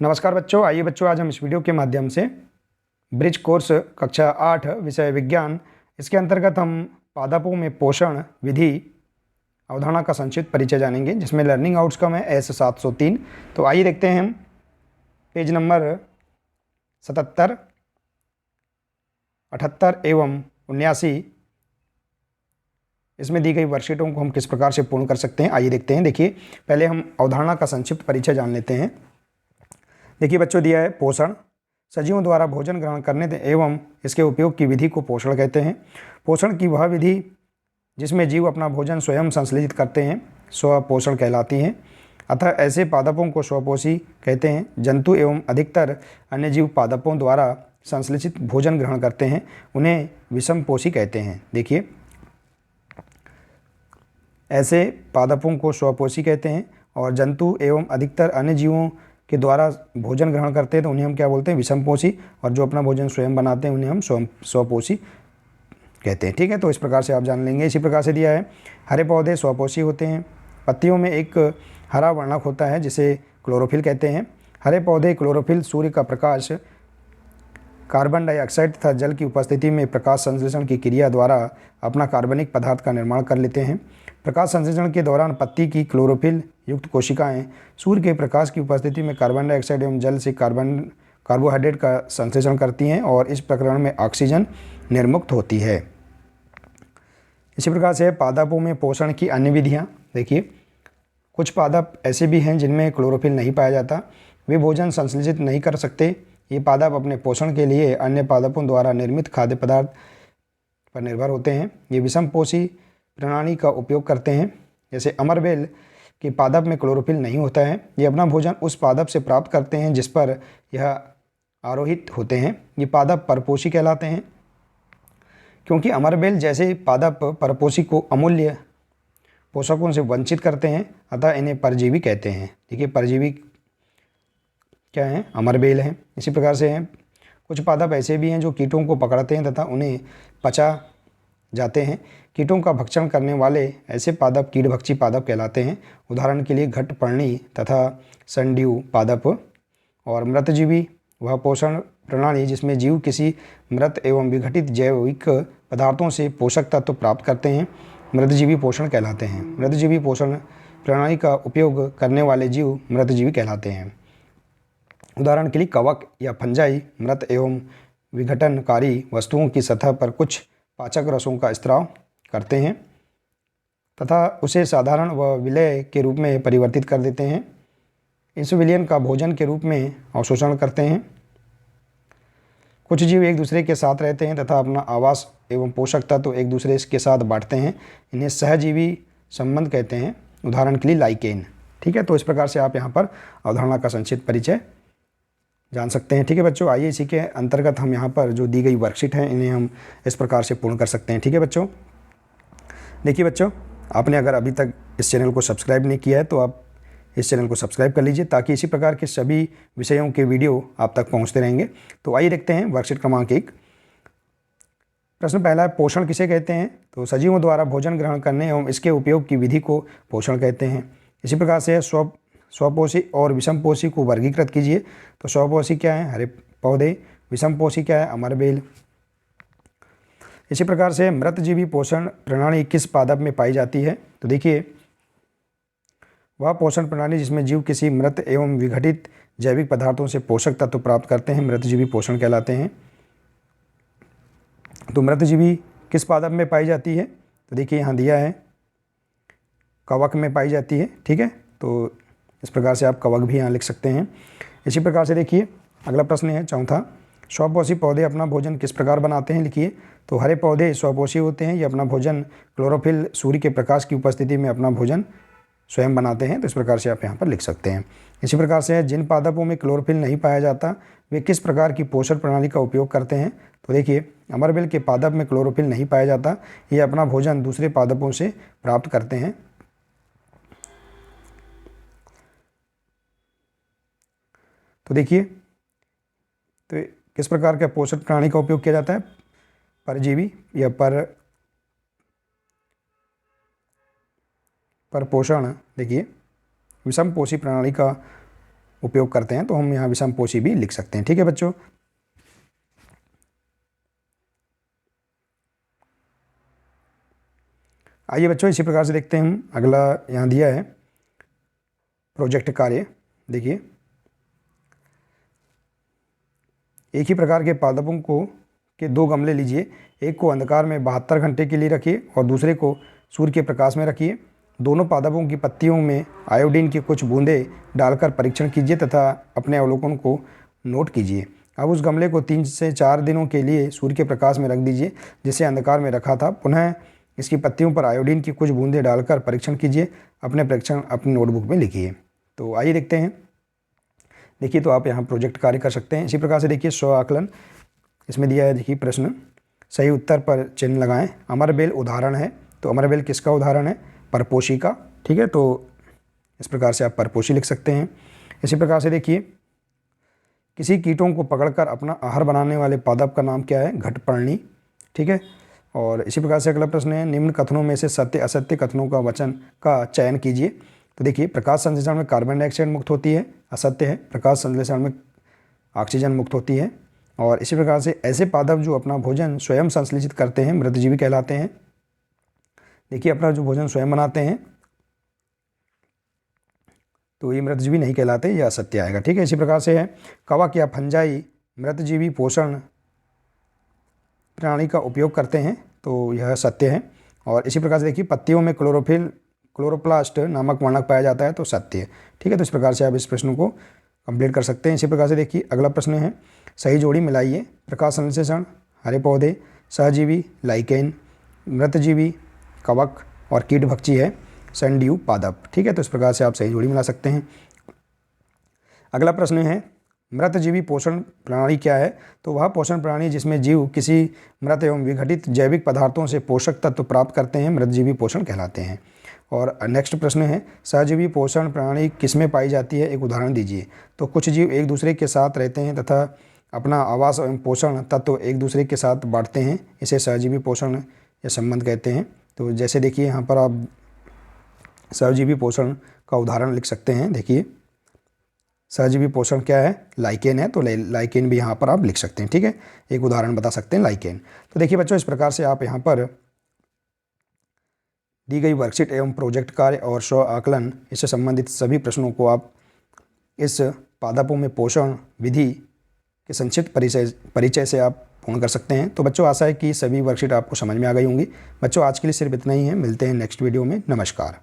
नमस्कार बच्चों, आइए बच्चों आज हम इस वीडियो के माध्यम से ब्रिज कोर्स कक्षा 8 विषय विज्ञान इसके अंतर्गत हम पादपों में पोषण विधि अवधारणा का संक्षिप्त परिचय जानेंगे, जिसमें लर्निंग आउटकम है S703। तो आइए देखते हैं हम पेज नंबर 77, 78 एवं 79 इसमें दी गई वर्कशीटों को हम किस प्रकार से पूर्ण कर सकते हैं। आइए देखते हैं। देखिए, पहले हम अवधारणा का संक्षिप्त परिचय जान लेते हैं। देखिए बच्चों, दिया है पोषण, सजीवों द्वारा भोजन ग्रहण करने एवं इसके उपयोग की विधि को पोषण कहते हैं। पोषण की वह विधि जिसमें जीव अपना भोजन स्वयं संश्लेषित करते हैं स्वपोषण कहलाती है। अतः ऐसे पादपों को स्वपोषी कहते हैं। जंतु एवं अधिकतर अन्य जीव पादपों द्वारा संश्लेषित भोजन ग्रहण करते हैं, उन्हें विषमपोषी कहते हैं। देखिए, ऐसे पादपों को स्वपोषी कहते हैं और जंतु एवं अधिकतर अन्य जीवों के द्वारा भोजन ग्रहण करते हैं तो उन्हें हम क्या बोलते हैं, विषमपोषी। और जो अपना भोजन स्वयं बनाते हैं उन्हें हम स्वपोषी कहते हैं। ठीक है, तो इस प्रकार से आप जान लेंगे। इसी प्रकार से दिया है, हरे पौधे स्वपोषी होते हैं। पत्तियों में एक हरा वर्णक होता है जिसे क्लोरोफिल कहते हैं। हरे पौधे क्लोरोफिल सूर्य का प्रकाश, कार्बन डाइऑक्साइड तथा जल की उपस्थिति में प्रकाश संश्लेषण की क्रिया द्वारा अपना कार्बनिक पदार्थ का निर्माण कर लेते हैं। प्रकाश संश्लेषण के दौरान पत्ती की क्लोरोफिल युक्त कोशिकाएं सूर्य के प्रकाश की उपस्थिति में कार्बन डाइऑक्साइड एवं जल से कार्बोहाइड्रेट का संश्लेषण करती हैं और इस प्रकरण में ऑक्सीजन निर्मुक्त होती है। इसी प्रकार से पादपों में पोषण की अन्य विधियाँ। देखिए, कुछ पादप ऐसे भी हैं जिनमें क्लोरोफिल नहीं पाया जाता, वे भोजन संश्लेषित नहीं कर सकते। ये पादप अपने पोषण के लिए अन्य पादपों द्वारा निर्मित खाद्य पदार्थ पर निर्भर होते हैं। ये विषमपोषी प्रणाली का उपयोग करते हैं। जैसे अमरबेल के पादप में क्लोरोफिल नहीं होता है। ये अपना भोजन उस पादप से प्राप्त करते हैं जिस पर यह आरोहित होते हैं। ये पादप परपोषी कहलाते हैं। क्योंकि अमरबेल जैसे पादप परपोषी को अमूल्य पोषकों से वंचित करते हैं, अतः इन्हें परजीवी कहते हैं। देखिए, परजीवी क्या है, अमरबेल हैं। इसी प्रकार से हैं कुछ पादप ऐसे भी हैं जो कीटों को पकड़ते हैं तथा उन्हें पचा जाते हैं। कीटों का भक्षण करने वाले ऐसे पादप कीटभक्षी पादप कहलाते हैं। उदाहरण के लिए घटपर्णी तथा संड्यू पादप। और मृतजीवी वह पोषण प्रणाली जिसमें जीव किसी मृत एवं विघटित जैविक पदार्थों से पोषक तत्व प्राप्त करते हैं, मृतजीवी पोषण कहलाते हैं। मृतजीवी पोषण प्रणाली का उपयोग करने वाले जीव मृतजीवी कहलाते हैं। उदाहरण के लिए कवक या फंजाई मृत एवं विघटनकारी वस्तुओं की सतह पर कुछ पाचक रसों का स्त्राव करते हैं तथा उसे साधारण व विलय के रूप में परिवर्तित कर देते हैं। इस विलयन का भोजन के रूप में अवशोषण करते हैं। कुछ जीव एक दूसरे के साथ रहते हैं तथा अपना आवास एवं पोषक तत्व एक दूसरे के साथ बांटते हैं। इन्हें सहजीवी संबंध कहते हैं। उदाहरण के लिए लाइकेन। ठीक है, तो इस प्रकार से आप यहाँ पर अवधारणा का संक्षिप्त परिचय जान सकते हैं। ठीक है बच्चों, आइए इसी के अंतर्गत हम यहाँ पर जो दी गई वर्कशीट है इन्हें हम इस प्रकार से पूर्ण कर सकते हैं। ठीक है बच्चों, देखिए बच्चों, आपने अगर अभी तक इस चैनल को सब्सक्राइब नहीं किया है तो आप इस चैनल को सब्सक्राइब कर लीजिए ताकि इसी प्रकार के सभी विषयों के वीडियो आप तक पहुँचते रहेंगे। तो आइए देखते हैं वर्कशीट क्रमांक 1। प्रश्न पहला है, पोषण किसे कहते हैं? तो सजीवों द्वारा भोजन ग्रहण करने एवं इसके उपयोग की विधि को पोषण कहते हैं। इसी प्रकार से स्वपोषी और विषमपोषी को वर्गीकृत कीजिए। तो स्वपोषी क्या है, हरे पौधे। विषमपोषी क्या है, अमरबेल। इसी प्रकार से मृतजीवी पोषण प्रणाली किस पादप में पाई जाती है? तो देखिए, वह पोषण प्रणाली जिसमें जीव किसी मृत एवं विघटित जैविक पदार्थों से पोषक तत्व प्राप्त करते हैं, मृतजीवी पोषण कहलाते हैं। तो मृतजीवी किस पादप में पाई जाती है? तो देखिए, यहाँ दिया है कवक में पाई जाती है। ठीक है, तो इस प्रकार से आप कवक भी यहाँ लिख सकते हैं। इसी प्रकार से देखिए, अगला प्रश्न है चौथा, स्वपोषी पौधे अपना भोजन किस प्रकार बनाते हैं? लिखिए। तो हरे पौधे स्वपोषी होते हैं। ये अपना भोजन क्लोरोफिल सूर्य के प्रकाश की उपस्थिति में अपना भोजन स्वयं बनाते हैं। तो इस प्रकार से आप यहाँ पर लिख सकते हैं। इसी प्रकार से जिन पादपों में क्लोरोफिल नहीं पाया जाता वे किस प्रकार की पोषण प्रणाली का उपयोग करते हैं? तो देखिए, अमरबेल के पादप में क्लोरोफिल नहीं पाया जाता। ये अपना भोजन दूसरे पादपों से प्राप्त करते हैं। तो देखिए, तो किस प्रकार के पोषण प्रणाली का उपयोग किया जाता है? परजीवी या पर पोषण। देखिए, विषमपोषी प्रणाली का उपयोग करते हैं, तो हम यहाँ विषमपोषी भी लिख सकते हैं। ठीक है बच्चों। आइए बच्चों इसी प्रकार से देखते हैं हम, अगला यहाँ दिया है प्रोजेक्ट कार्य। देखिए, एक ही प्रकार के पादपों को के 2 गमले लीजिए, एक को अंधकार में 72 घंटे के लिए रखिए और दूसरे को सूर्य के प्रकाश में रखिए। दोनों पादपों की पत्तियों में आयोडीन की कुछ बूंदें डालकर परीक्षण कीजिए तथा अपने अवलोकन को नोट कीजिए। अब उस गमले को 3 से 4 दिनों के लिए सूर्य के प्रकाश में रख दीजिए जिसे अंधकार में रखा था। पुनः इसकी पत्तियों पर आयोडीन की कुछ बूंदें डालकर परीक्षण कीजिए। अपने परीक्षण अपनी नोटबुक में लिखिए। तो आइए देखते हैं। देखिए, तो आप यहाँ प्रोजेक्ट कार्य कर सकते हैं। इसी प्रकार से देखिए स्व आकलन, इसमें दिया है, देखिए प्रश्न, सही उत्तर पर चिन्ह लगाएं। अमरबेल उदाहरण है, तो अमरबेल किसका उदाहरण है? परपोषी का। ठीक है, तो इस प्रकार से आप परपोषी लिख सकते हैं। इसी प्रकार से देखिए, किसी कीटों को पकड़कर अपना आहार बनाने वाले पादप का नाम क्या है? घटपर्णी। ठीक है, और इसी प्रकार से अगला प्रश्न है, निम्न कथनों में से सत्य असत्य कथनों का वचन का चयन कीजिए। तो देखिए, प्रकाश संश्लेषण में कार्बन डाइऑक्साइड मुक्त होती है, असत्य है। प्रकाश संश्लेषण में ऑक्सीजन मुक्त होती है। और इसी प्रकार से ऐसे पादप जो अपना भोजन स्वयं संश्लेषित करते हैं मृतजीवी कहलाते हैं। देखिए, अपना जो भोजन स्वयं बनाते हैं तो ये मृतजीवी नहीं कहलाते, यह असत्य आएगा। ठीक है, इसी प्रकार से है, कवक या फंजाई मृतजीवी पोषण प्रणाली का उपयोग करते हैं, तो यह सत्य है। और इसी प्रकार से देखिए, पत्तियों में क्लोरोप्लास्ट नामक वर्णक पाया जाता है, तो सत्य है। ठीक है, तो इस प्रकार से आप इस प्रश्न को कंप्लीट कर सकते हैं। इसी प्रकार से देखिए, अगला प्रश्न है, सही जोड़ी मिलाइए। प्रकाश संश्लेषण हरे पौधे, सहजीवी लाइकेन, मृतजीवी कवक और कीटभक्षी है सनड्यू पादप। ठीक है, तो इस प्रकार से आप सही जोड़ी मिला सकते हैं। अगला प्रश्न है, मृतजीवी पोषण प्रणाली क्या है? तो वह पोषण प्रणाली जिसमें जीव किसी मृत एवं विघटित जैविक पदार्थों से पोषक तत्व प्राप्त करते हैं मृतजीवी पोषण कहलाते हैं। और नेक्स्ट प्रश्न है, सहजीवी पोषण प्रणाली किसमें पाई जाती है? एक उदाहरण दीजिए। तो कुछ जीव एक दूसरे के साथ रहते हैं तथा अपना आवास एवं पोषण तत्व एक दूसरे के साथ बांटते हैं, इसे सहजीवी पोषण या संबंध कहते हैं। तो जैसे देखिए, यहाँ पर आप सहजीवी पोषण का उदाहरण लिख सकते हैं। देखिए, सहजीवी पोषण क्या है? लाइकेन है, तो लाइकेन भी यहाँ पर आप लिख सकते हैं। ठीक है, एक उदाहरण बता सकते हैं लाइकेन। तो देखिए बच्चों, इस प्रकार से आप यहाँ पर दी गई वर्कशीट एवं प्रोजेक्ट कार्य और स्व आकलन इससे संबंधित सभी प्रश्नों को आप इस पादपों में पोषण विधि के संक्षिप्त परिचय से आप पूर्ण कर सकते हैं। तो बच्चों, आशा है कि सभी वर्कशीट आपको समझ में आ गई होंगी। बच्चों, आज के लिए सिर्फ इतना ही है। मिलते हैं नेक्स्ट वीडियो में। नमस्कार।